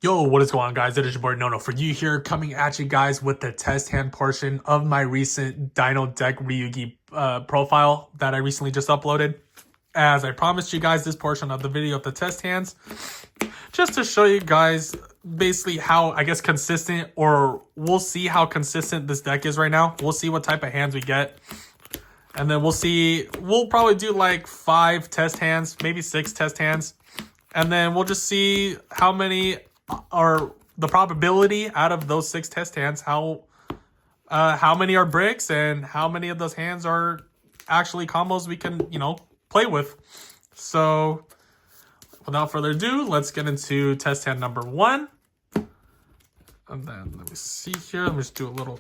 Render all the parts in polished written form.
Yo, what is going on, guys? It is your boy Nono for you here, coming at you guys with the test hand portion of my recent Dino deck Ryu-Ge profile that I recently just uploaded. As I promised you guys this portion of the video of the test hands, just to show you guys basically how, I guess, consistent, or we'll see how consistent this deck is right now. We'll see what type of hands we get. And then we'll probably do like 5 test hands, maybe 6 test hands. And then we'll just see how many are the probability out of those 6 test hands, how many are bricks and how many of those hands are actually combos we can, play with. So without further ado, let's get into test hand number 1. And then let me see here. Let me just do a little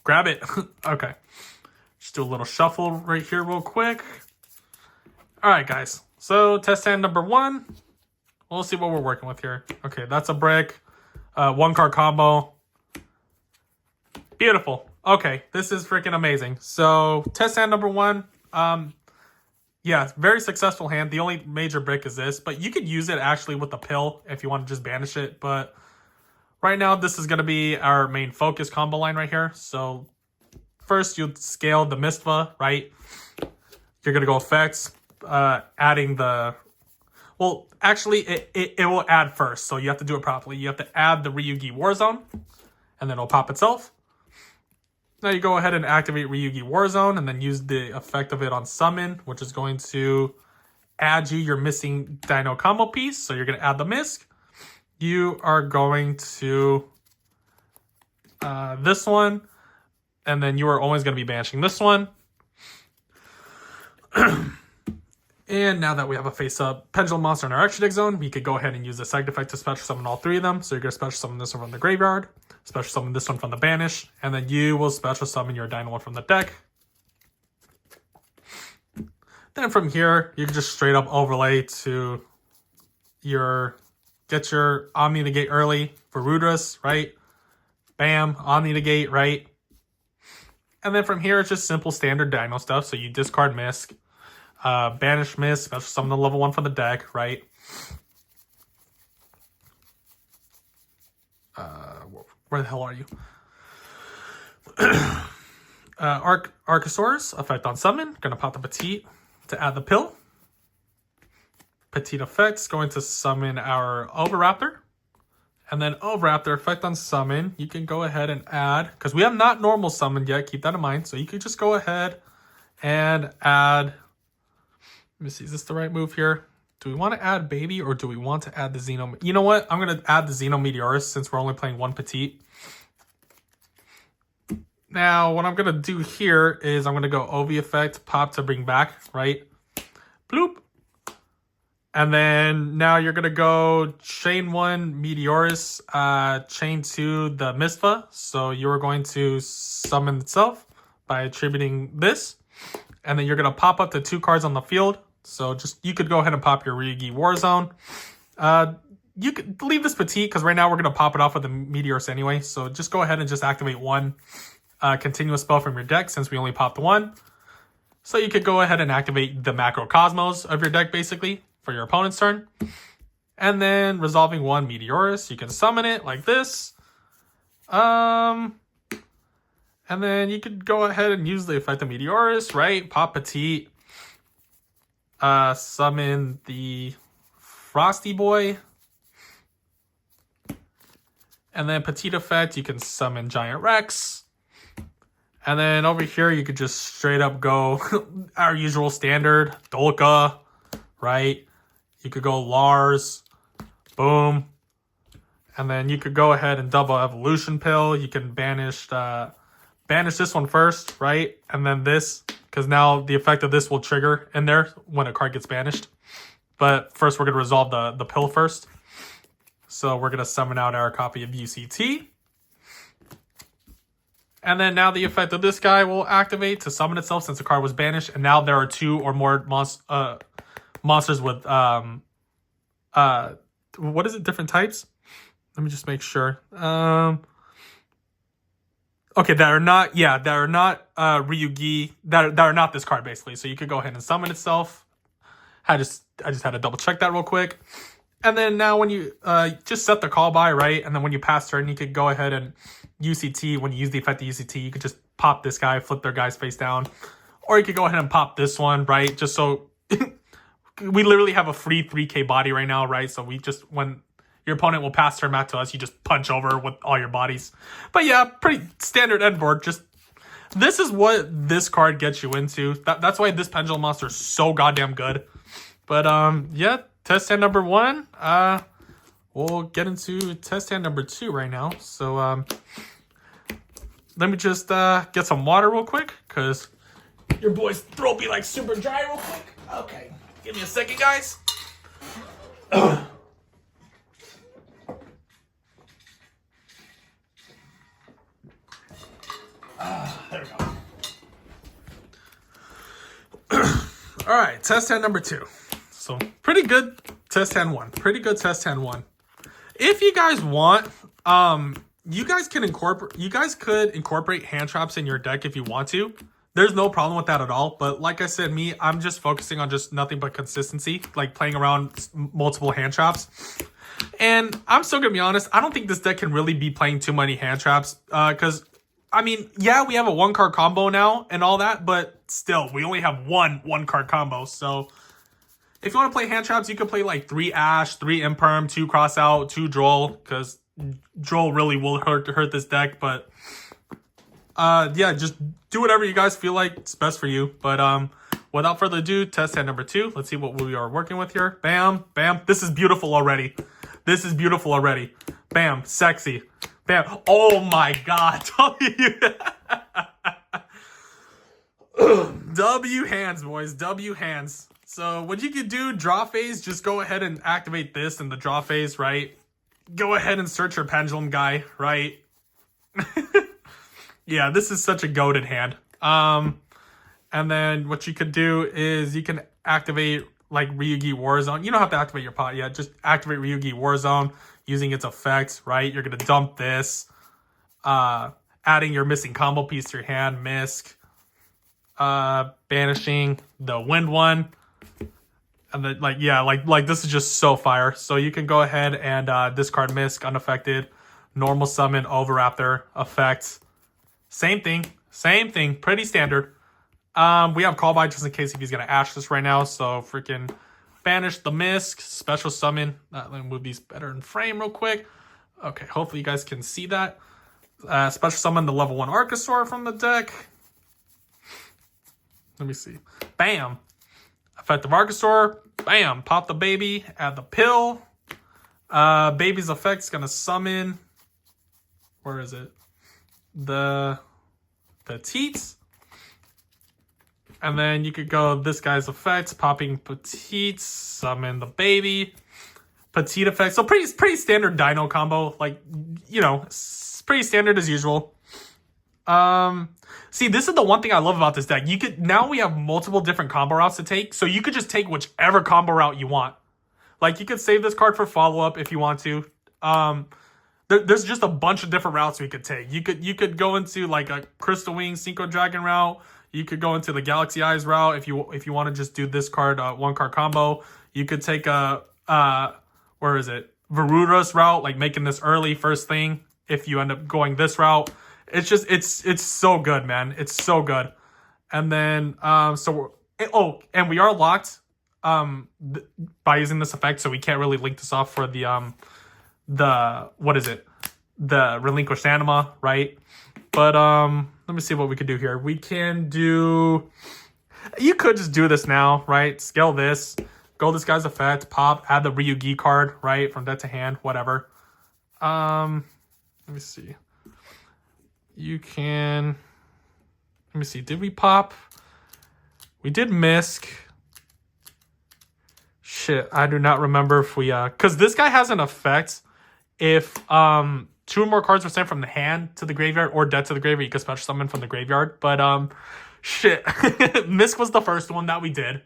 grab it. Okay. Just do a little shuffle right here real quick. All right, guys. So test hand number 1. We'll see what we're working with here. Okay, that's a brick. 1 card combo. Beautiful. Okay, this is freaking amazing. So test hand number 1. Yeah, very successful hand. The only major brick is this, but you could use it actually with the pill if you want to just banish it. But right now, this is going to be our main focus combo line right here. So first, you scale the Mistva, right? You're going to go effects, adding the... Well, actually, it will add first, so you have to do it properly. You have to add the Ryu-Ge Warzone, and then it'll pop itself. Now you go ahead and activate Ryu-Ge Warzone, and then use the effect of it on summon, which is going to add you your missing Dino combo piece. So you're going to add the Misk. You are going to this one, and then you are always going to be banishing this one. And now that we have a face-up Pendulum Monster in our extra deck zone, we could go ahead and use the side effect to special summon all 3 of them. So you're going to special summon this one from the graveyard, special summon this one from the banish, and then you will special summon your Dino one from the deck. Then from here, you can just straight up overlay to get your Omni Negate early for Rudras, right? Bam, Omni Negate, right? And then from here, it's just simple standard Dino stuff. So you discard Misk. Banish Miss, special summon the level 1 from the deck, right? Where the hell are you? Archosaurus, effect on summon. Gonna pop the Petite to add the pill. Petite effects, going to summon our Oviraptor. And then Oviraptor, effect on summon. You can go ahead and add, because we have not normal summoned yet, keep that in mind. So you could just go ahead and add... Let me see, is this the right move here? Do we want to add Baby or do we want to add the Xeno? You know what? I'm going to add the Xeno Meteorus since we're only playing 1 Petite. Now, what I'm going to do here is I'm going to go OV effect, pop to bring back, right? Bloop. And then now you're going to go chain 1 Meteorus, chain 2 the Mistva. So you're going to summon itself by attributing this. And then you're going to pop up the 2 cards on the field. So you could go ahead and pop your Ryu-Ge Warzone. You could leave this Petite because right now we're going to pop it off with the Meteors anyway. So just go ahead and just activate 1 continuous spell from your deck since we only popped 1. So you could go ahead and activate the Macro Cosmos of your deck basically for your opponent's turn. And then resolving 1 Meteorus, you can summon it like this. And then you could go ahead and use the effect of Meteorus, right? Pop Petite. Summon the Frosty Boy. And then Petite effect, you can summon Giant Rex. And then over here, you could just straight up go our usual standard. Dolka, right? You could go Lars. Boom. And then you could go ahead and double Evolution Pill. You can banish this one first, right? And then this, because now the effect of this will trigger in there when a card gets banished. But first, we're going to resolve the pill first. So we're going to summon out our copy of UCT. And then now the effect of this guy will activate to summon itself since the card was banished. And now there are 2 or more monsters with, what is it, different types? Let me just make sure. Okay, that are not Ryu-Ge, that are not this card basically. So you could go ahead and summon itself. I just had to double check that real quick. And then now when you just set the call by, right? And then when you pass turn, you could go ahead and UCT. When you use the effect of UCT, you could just pop this guy, flip their guy's face down. Or you could go ahead and pop this one, right? Just so we literally have a free 3k body right now, right? So we just, when your opponent will pass turn back to us, you just punch over with all your bodies. But yeah, pretty standard end board. Just, this is what this card gets you into. That's why this Pendulum Monster is so goddamn good. But yeah, test hand number 1. We'll get into test hand number 2 right now. So let me just get some water real quick, because your boy's throat be like super dry real quick. Okay, give me a second, guys. There we go. All right, test hand number 2. So pretty good test hand 1. Pretty good test hand 1. If you guys want, you guys could incorporate hand traps in your deck if you want to. There's no problem with that at all. But like I said, I'm just focusing on just nothing but consistency, like playing around multiple hand traps. And I'm still gonna be honest, I don't think this deck can really be playing too many hand traps, because I mean, yeah, we have a 1-card combo now and all that, but still, we only have one card combo. So if you want to play hand traps, you could play like 3 Ash, 3 Imperm, 2 Crossout, 2 Droll, because Droll really will hurt this deck. But yeah, just do whatever you guys feel like it's best for you. But without further ado, test hand number 2. Let's see what we are working with here. Bam, bam. This is beautiful already. This is beautiful already. Bam, sexy. Bam. Oh my god. W hands, boys. W hands. So what you could do, draw phase, just go ahead and activate this in the draw phase, right? Go ahead and search your pendulum guy, right? Yeah, this is such a goated hand. And then what you could do is you can activate like Ryu-Ge Warzone. You don't have to activate your pot yet. Just activate Ryu-Ge Warzone using its effects, right? You're going to dump this, adding your missing combo piece to your hand, Misk, banishing the wind one. And then, like, yeah, like this is just so fire. So you can go ahead and discard Misk unaffected, normal summon Overraptor effect. Same thing, pretty standard. We have call by just in case if he's gonna Ash this right now. So freaking banish the Misk, special summon. Let me move these better in frame real quick. Okay, hopefully you guys can see that. Special summon the level 1 Archosaur from the deck. Let me see. Bam. Effective Archosaur. Bam. Pop the baby. Add the pill. Baby's effect's gonna summon. Where is it? The Teats. And then you could go this guy's effects, popping Petite, summon the baby. Petite effect. So pretty standard Dino combo. Like, you know, pretty standard as usual. See, this is the one thing I love about this deck. Now we have multiple different combo routes to take. So you could just take whichever combo route you want. Like, you could save this card for follow-up if you want to. There's just a bunch of different routes we could take. You could go into like a Crystal Wing Synchro Dragon route. You could go into the Galaxy Eyes route if you want to just do this card 1-card combo. You could take a where is it? Varudras route, like making this early first thing. If you end up going this route, it's just it's so good, man. It's so good. And then and we are locked by using this effect, so we can't really link this off for the what is it? The Relinquished Anima, right? But let me see what we could do here. We can do... You could just do this now, right? Scale this. Go this guy's effect. Pop. Add the Ryu-Ge card, right? From deck to hand. Whatever. Let me see. You can... Let me see. Did we pop? We did Misk. Shit. I do not remember if we... Because this guy has an effect. If... 2 or more cards were sent from the hand to the graveyard or dead to the graveyard, you could special summon from the graveyard. But, shit. Misk was the first one that we did.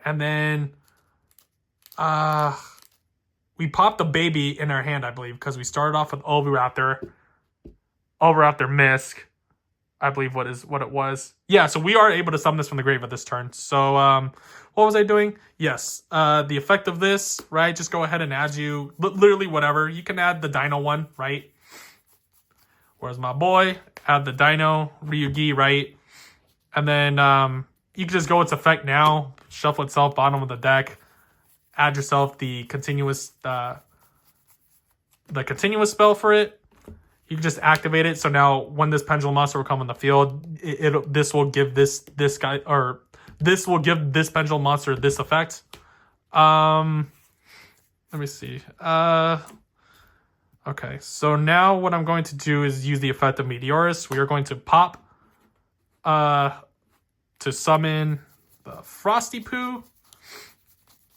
And then, we popped the baby in our hand, I believe, because we started off with Overraptor, Misk, I believe what it was. Yeah, so we are able to summon this from the grave at this turn. So what was I doing? Yes, the effect of this, right? Just go ahead and add you literally whatever. You can add the Dino one, right? Where's my boy? Add the Dino Ryu-Ge, right? And then you can just go its effect now, shuffle itself bottom of the deck, add yourself the continuous spell for it. You can just activate it. So now when this pendulum monster will come on the field, this will give this pendulum monster this effect. Let me see. Okay, so now what I'm going to do is use the effect of Meteorus. We are going to pop to summon the Frosty Poo.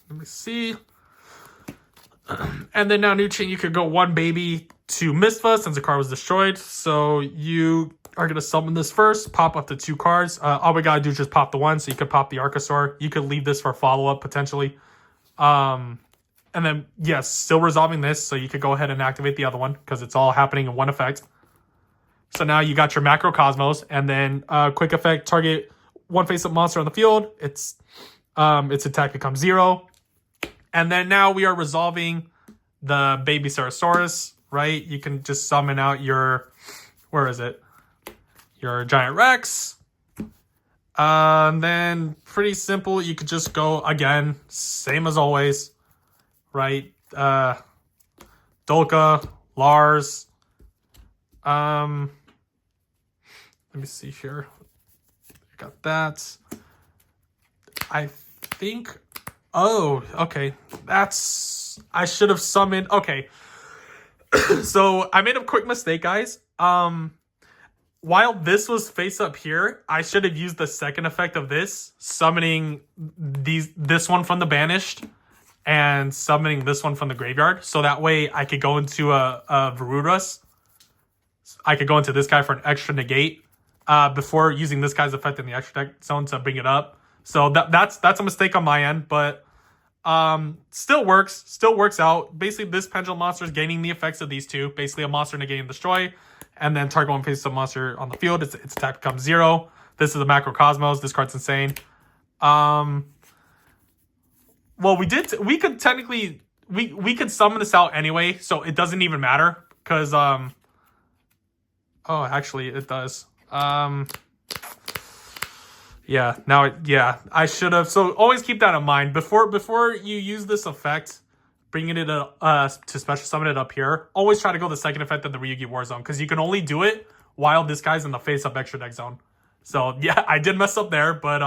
Let me see. And then now new chain, you could go one baby to Mistva since the card was destroyed. So you are going to summon this first, pop up to 2 cards. All we got to do is just pop the one. So you could pop the Archosaur. You could leave this for follow-up potentially. And then, yes, still resolving this. So you could go ahead and activate the other one because it's all happening in one effect. So now you got your Macrocosmos. And then quick effect, target one face-up monster on the field. Its attack becomes 0. And then now we are resolving the baby Ceratosaurus, right? You can just summon out your, where is it? Your Giant Rex. And then pretty simple. You could just go again, same as always, right? Dolka, Lars. Let me see here. Got that. I think... Oh, okay. I should have summoned. Okay. So I made a quick mistake, guys. While this was face up here, I should have used the second effect of this, summoning this one from the banished and summoning this one from the graveyard. So that way I could go into a Varudras. I could go into this guy for an extra negate before using this guy's effect in the extra deck zone to bring it up. So that's a mistake on my end, but still works out. Basically, this pendulum monster is gaining the effects of these two. Basically, a monster negating destroy, and then target one face-up monster on the field. Its attack becomes 0. This is a Macrocosmos. This card's insane. Well, we could technically we could summon this out anyway, so it doesn't even matter because oh, actually it does. Yeah, I should have. So always keep that in mind. Before you use this effect, bringing it to special summon it up here, always try to go the second effect of the Ryu-Ge War Zone, because you can only do it while this guy's in the face-up extra deck zone. So yeah, I did mess up there, but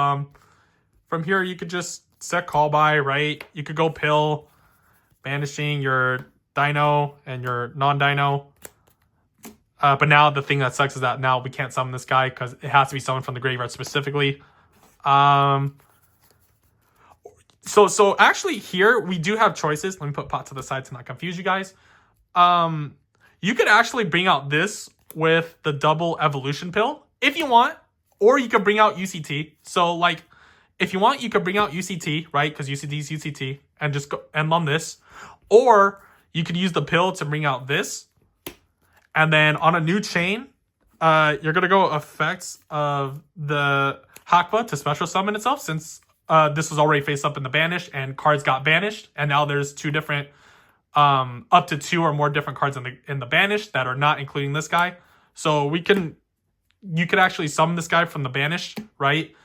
from here you could just set call by, right? You could go pill, banishing your Dino and your non-Dino. But now the thing that sucks is that now we can't summon this guy because it has to be summoned from the graveyard specifically. So actually here we do have choices. Let me put pot to the side to not confuse you guys. You could actually bring out this with the double evolution pill if you want, or you could bring out UCT. So like, if you want, you could bring out UCT, right? Because UCT is UCT, and just go end on this, or you could use the pill to bring out this. And then on a new chain, you're going to go effects of the Hakba to special summon itself, since this was already face up in the banish and cards got banished. And now there's 2 different, up to 2 or more different cards in the banish that are not including this guy. So you could actually summon this guy from the banish, right?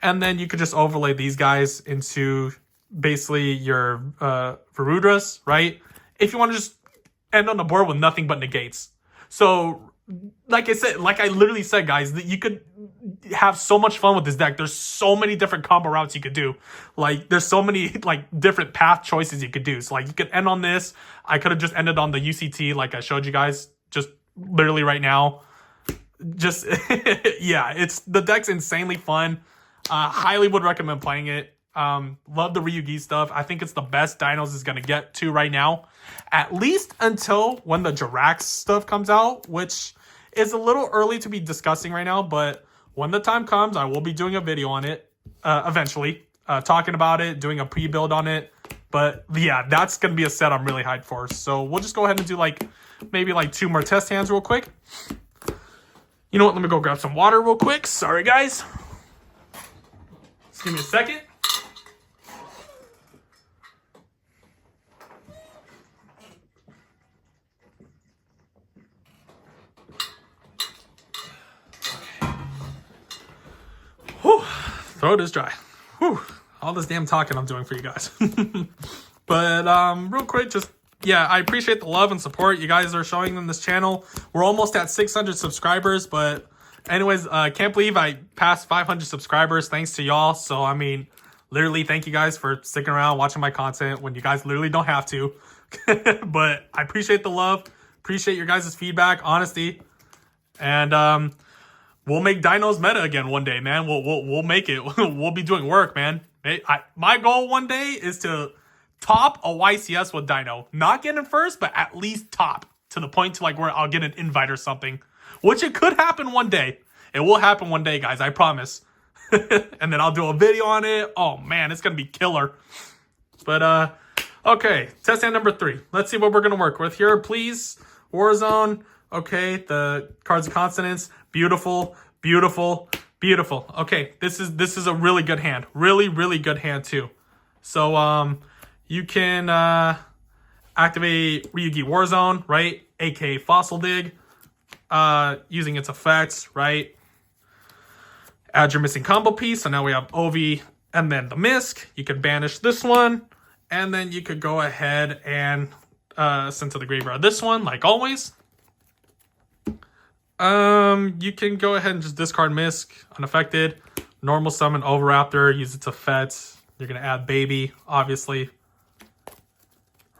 And then you could just overlay these guys into basically your Varudras, right? If you want to just end on the board with nothing but negates. So, like I literally said, guys, that you could have so much fun with this deck. There's so many different combo routes you could do. Like, there's so many, like, different path choices you could do. So, like, you could end on this. I could have just ended on the UCT, like I showed you guys, just literally right now. Just, yeah, the deck's insanely fun. Highly would recommend playing it. Love the Ryu-Ge stuff. I think it's the best Dinos is going to get to right now. At least until when the Jirax stuff comes out, which is a little early to be discussing right now. But when the time comes, I will be doing a video on it eventually. Talking about it, doing a pre-build on it. But yeah, that's going to be a set I'm really hyped for. So we'll just go ahead and do maybe 2 more test hands real quick. You know what? Let me go grab some water real quick. Sorry, guys. Just give me a second. Whew. Throat is dry. Whew. All this damn talking I'm doing for you guys. But real quick, just yeah, I appreciate the love and support you guys are showing on this channel. We're almost at 600 subscribers, but anyways, can't believe I passed 500 subscribers thanks to y'all. So I mean, literally, thank you guys for sticking around watching my content when you guys literally don't have to. But I appreciate the love, appreciate your guys' feedback, honesty, and we'll make Dinos meta again one day, man. We'll make it. We'll be doing work, man. My goal one day is to top a YCS with Dino. Not get in first, but at least top to the point to like where I'll get an invite or something. Which it could happen one day. It will happen one day, guys. I promise. And then I'll do a video on it. Oh, man. It's going to be killer. But, okay. Test hand number 3. Let's see what we're going to work with here. Please. Warzone. Okay. The cards of consonants. Beautiful. Beautiful. Beautiful. Okay. This is a really good hand. Really, really good hand, too. So, you can activate Ryu-Ge Warzone, right? aka Fossil Dig, using its effects, right? Add your missing combo piece. So now we have Ovi and then the Misk. You can banish this one. And then you could go ahead and send to the graveyard this one, like always. You can go ahead and just discard Misk, unaffected. Normal summon Oviraptor, use its effects. You're going to add Baby, obviously.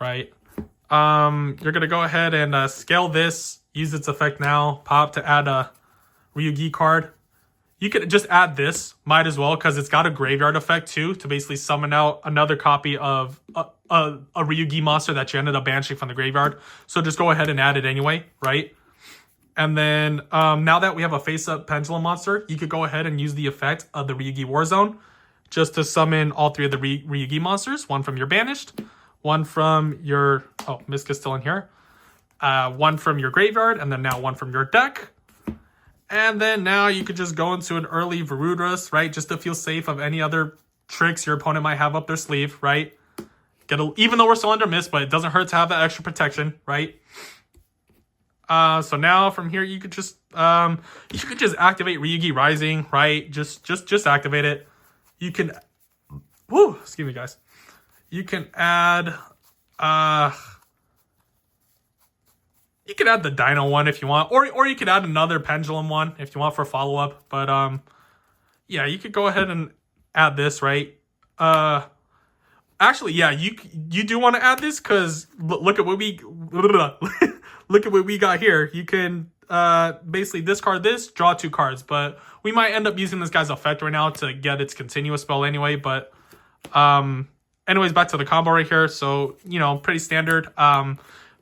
Right? You're going to go ahead and scale this, use its effect now, pop to add a Ryu-Ge card. You could just add this, might as well, because it's got a graveyard effect too, to basically summon out another copy of a Ryu-Ge monster that you ended up banishing from the graveyard. So just go ahead and add it anyway, right? And then now that we have a face-up Pendulum monster, you could go ahead and use the effect of the Ryu-Ge Warzone just to summon all 3 of the Ryu-Ge monsters, one from your banished, one from your, oh, Misk is still in here. One from your graveyard, and then now one from your deck. And then now you could just go into an early Varudras, right? Just to feel safe of any other tricks your opponent might have up their sleeve, right? Even though we're still under Misk, but it doesn't hurt to have that extra protection, right? So now from here, you could just activate Ryu-Ge Rising, right? Just activate it. You can, whoo, excuse me, guys. You can add, you could add the Dino one if you want, or you could add another Pendulum one if you want for follow-up. But, yeah, you could go ahead and add this, right? Actually, yeah, you do want to add this because look at what we, look at what we got here. You can, basically discard this, draw 2 cards, but we might end up using this guy's effect right now to get its continuous spell anyway, but, anyways, back to the combo right here. So, you know, pretty standard.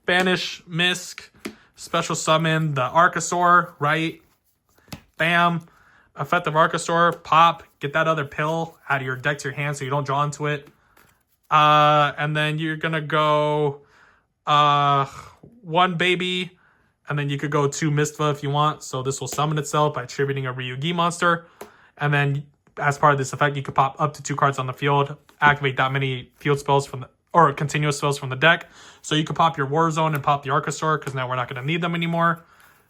Banish, Misk, special summon the Archosaur, right? Bam. Effective Archosaur, pop, get that other pill out of your deck to your hand so you don't draw into it. And then you're going to go 1 Baby, and then you could go 2 Mistva if you want. So this will summon itself by attributing a Ryu-Ge monster. And then as part of this effect, you could pop up to 2 cards on the field, activate that many field spells from the, or continuous spells from the deck. So you could pop your Warzone and pop the Archosaur, because now we're not going to need them anymore.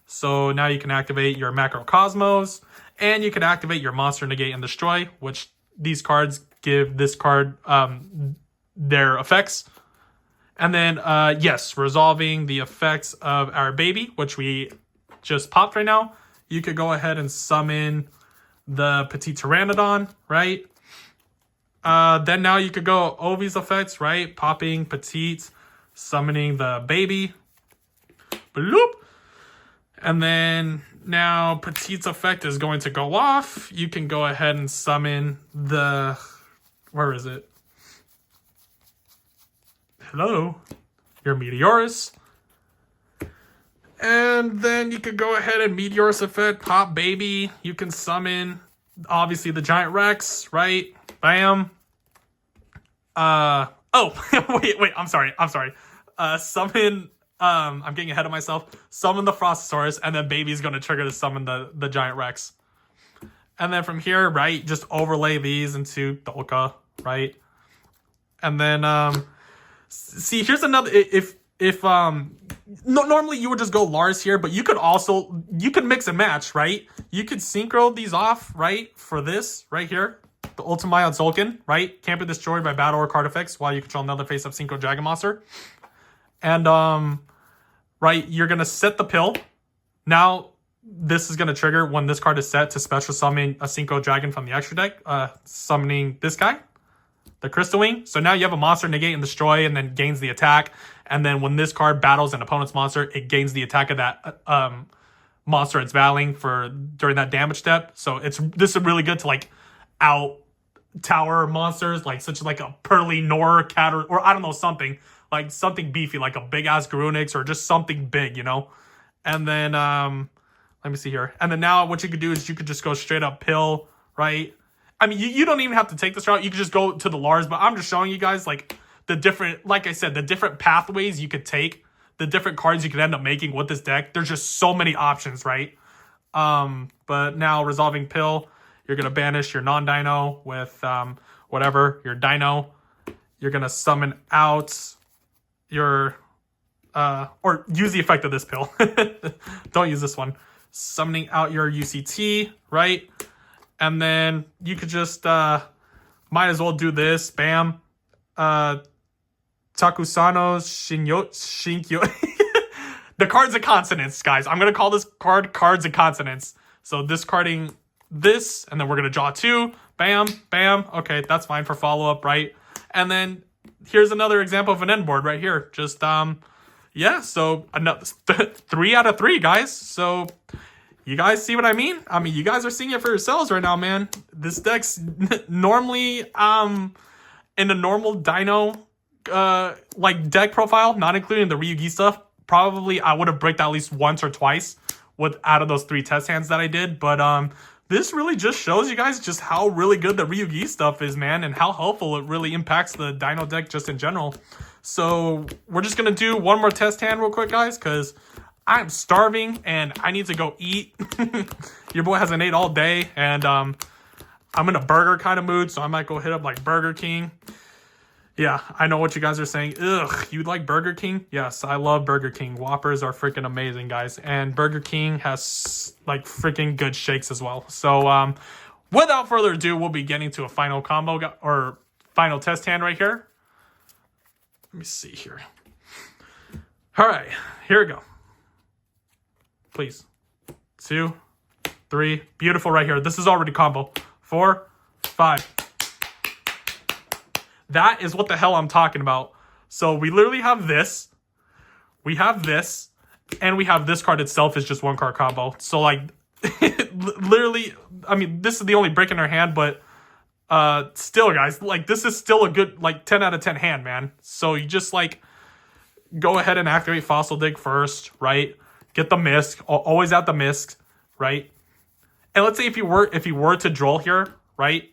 So now you can activate your Macrocosmos, and you can activate your Monster Negate and Destroy, which these cards give this card their effects. And then, yes, resolving the effects of our Baby, which we just popped right now. You could go ahead and summon the Petite Pteranodon, right? Then now you could go Ovi's effects, right? Popping Petite, summoning the Baby. Bloop. And then now Petite's effect is going to go off. You can go ahead and summon the... Where is it? Hello? Your Meteorus. And then you could go ahead and Meteorus effect, pop Baby. You can summon, obviously, the Giant Rex, right? Bam. Oh, wait, I'm sorry. Summon I'm getting ahead of myself. Summon the Frostosaurus, and then baby's going to trigger to summon the Giant Rex. And then from here, right, just overlay these into Dolka, right? And then, see, here's another, normally you would just go Lars here, but you could also, you could mix and match, right? You could synchro these off, right, for this, right here. The Ultimate Zolkin, right? Can't be destroyed by battle or card effects while you control another face-up Synchro Dragon Monster. And, right, you're going to set the pill. Now, this is going to trigger when this card is set to special summon a Synchro Dragon from the extra deck, summoning this guy, the Crystal Wing. So now you have a monster negate and destroy and then gains the attack. And then when this card battles an opponent's monster, it gains the attack of that monster it's battling for during that damage step. So this is really good to like out tower monsters, like such like a Pearly Nor cat or I don't know, something like something beefy, like a big ass Garunix or just something big, you know. And then let me see here. And then now what you could do is you could just go straight up pill, right? I mean, you don't even have to take this route. You could just go to the Lars, but I'm just showing you guys like the different, like I said, the different pathways you could take, the different cards you could end up making with this deck. There's just so many options, right? But now resolving pill, you're going to banish your non-dino with whatever, your dino. You're going to summon out your, or use the effect of this pill. Don't use this one. Summoning out your UCT, right? And then you could just, might as well do this. Bam. Takusano's Shinkyo. The cards of consonants, guys. I'm going to call this card cards of consonants. So discarding this, and then we're going to draw 2. Bam, bam. Okay, that's fine for follow-up, right? And then here's another example of an end board right here. Just, yeah, so another 3 out of 3, guys. So you guys see what I mean? I mean, you guys are seeing it for yourselves right now, man. This deck's normally, in a normal Dino, like deck profile, not including the Ryu-Ge stuff, probably I would have bricked at least once or twice out of those 3 test hands that I did. But this really just shows you guys just how really good the Ryu-Ge stuff is, man, and how helpful it really impacts the Dino deck just in general. So we're just going to do one more test hand real quick, guys, because I'm starving and I need to go eat. Your boy hasn't ate all day, and I'm in a burger kind of mood, so I might go hit up like Burger King. Yeah, I know what you guys are saying. Ugh, you like Burger King? Yes, I love Burger King. Whoppers are freaking amazing, guys. And Burger King has like freaking good shakes as well. So without further ado, we'll be getting to a final combo or final test hand right here. Let me see here. All right, here we go. Please. 2, 3. Beautiful right here. This is already combo. 4, 5. That is what the hell I'm talking about. So we literally have this. We have this. And we have this card itself is just 1 card combo. So like, literally, I mean, this is the only brick in our hand, but still, guys, like this is still a good, like 10 out of 10 hand, man. So you just like, go ahead and activate Fossil Dig first, right? Get the Misk. Always at the Misk, right? And let's say if you were to draw here, right?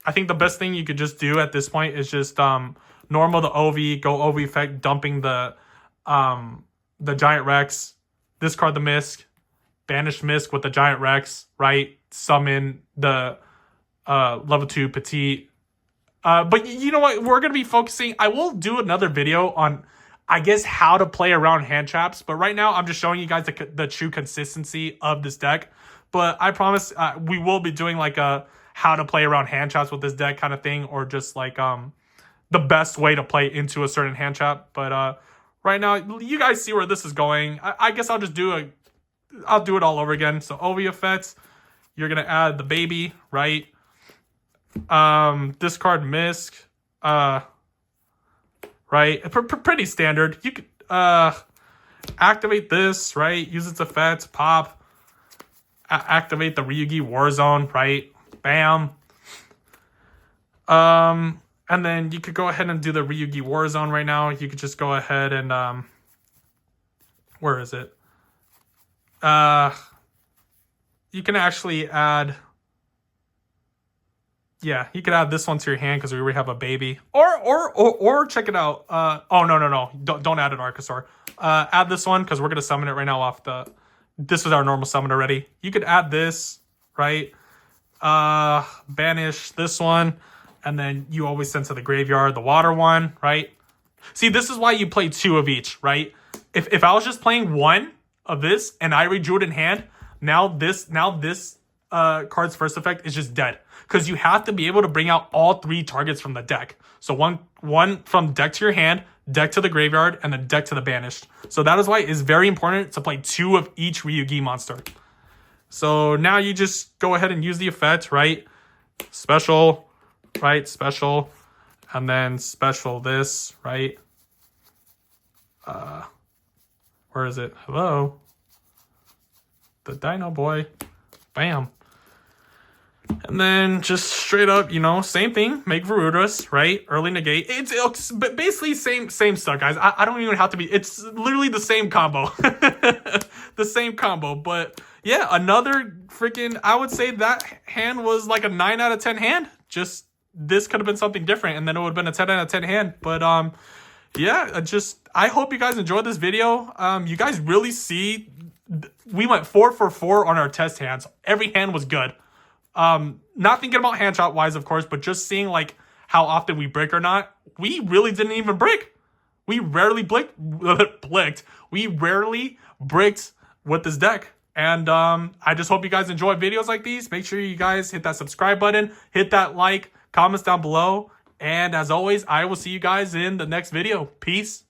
I think the best thing you could just do at this point is just normal the OV, go OV effect, dumping the Giant Rex, discard the Misk, banish Misk with the Giant Rex, right? Summon the level 2 Petite. But you know what? We're going to be focusing. I will do another video on, I guess, how to play around hand traps. But right now, I'm just showing you guys the true consistency of this deck. But I promise we will be doing like a how to play around hand traps with this deck kind of thing, or just like the best way to play into a certain hand trap. But right now, you guys see where this is going. I guess I'll just I'll do it all over again. So OV effects, you're gonna add the baby, right? Discard Misk, right? Pretty standard. You could activate this, right? Use its effects, pop. Activate the Ryu-Ge Warzone, right? Bam. And then you could go ahead and do the Ryu-Ge Warzone right now. You could just go ahead and where is it? You can actually add Yeah, you could add this one to your hand because we already have a baby. Or check it out. Oh no. Don't add an Archosaur. Add this one because we're gonna summon it right now off the. This was our normal summon already. You could add this, right? Banish this one, and then you always send to the graveyard the water one, right? See, this is why you play 2 of each, right? If I was just playing 1 of this and I redrew it in hand, now this card's first effect is just dead. Because you have to be able to bring out all 3 targets from the deck. So one from deck to your hand, deck to the graveyard, and then deck to the banished. So that is why it's very important to play 2 of each Ryu-Ge monster. So now you just go ahead and use the effect, right? Special, right? Special, and then special this, right? Where is it? Hello? The Dino boy. Bam. And then just straight up, same thing. Make Varudras, right? Early negate. It's basically same stuff, guys. I don't even have to be. It's literally the same combo. The same combo. But yeah, another freaking. I would say that hand was like a 9 out of 10 hand. Just this could have been something different, and then it would have been a 10 out of 10 hand. But yeah, I hope you guys enjoyed this video. You guys really see. We went 4 for 4 on our test hands. Every hand was good. Not thinking about hand shot wise, of course, but just seeing like how often we brick or not. We really didn't even brick. We rarely blicked. We rarely bricked with this deck. And I just hope you guys enjoy videos like these. Make sure you guys hit that subscribe button, hit that like, comments down below. And as always, I will see you guys in the next video. Peace.